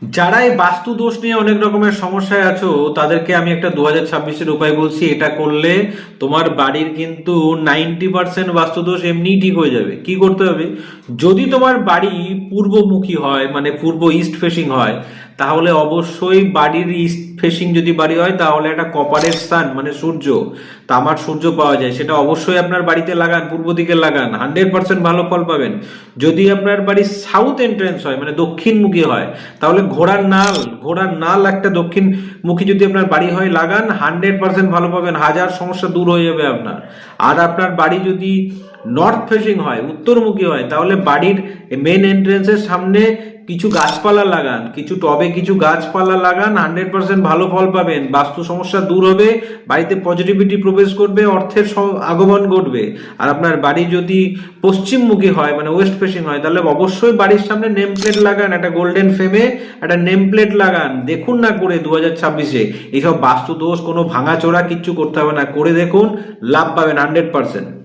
যারা এই বাস্তু দোষ নিয়ে অনেক রকমের সমস্যায় আছো তাদেরকে আমি একটা 2026-এর উপায় বলছি। এটা করলে তোমার বাড়ির কিন্তু 90% বাস্তু দোষ এমনিই ঠিক হয়ে যাবে। কি করতে হবে? যদি তোমার বাড়ি পূর্বমুখী হয়, মানে পূর্ব ইস্ট ফেসিং হয়, তাহলে অবশ্যই বাড়ির ইস্ট ফেসিং যদি বাড়ি হয় তাহলে একটা কপারের সান মানে সূর্য, তামার সূর্য পাওয়া যায়, সেটা অবশ্যই আপনার বাড়িতে লাগান, পূর্ব দিকে লাগান, 100% ভালো ফল পাবেন। যদি আপনার বাড়ি সাউথ এন্ট্রেন্স হয় মানে দক্ষিণমুখী হয়, তাহলে ঘোড়ার নাল একটা দক্ষিণমুখী যদি আপনার বাড়ি হয় লাগান, 100% ভালো পাবেন, হাজার সমস্যা দূর হয়ে যাবে আপনার। আর আপনার বাড়ি যদি নর্থ ফেসিং হয়, উত্তরমুখী হয়, তাহলে বাড়ির মেন এন্ট্রেন্সের সামনে কিছু গাছপালা লাগান, কিছু টবে কিছু গাছপালা লাগান, 100% ভালো ফল পাবেন, বাস্তু সমস্যা দূর হবে, বাড়িতে পজিটিভিটি প্রবেশ করবে, অর্থের আগমন ঘটবে। আর আপনার বাড়ি যদি পশ্চিমমুখী হয় মানে ওয়েস্ট ফেসিং হয়, তাহলে অবশ্যই বাড়ির সামনে নেম প্লেট লাগান, একটা গোল্ডেন ফ্রেমে একটা নেম প্লেট লাগান। দেখুন না করে 2026-এ এইসব বাস্তু দোষ কোনো ভাঙাচোরা কিচ্ছু করতে হবে না, করে দেখুন, লাভ পাবেন 100%।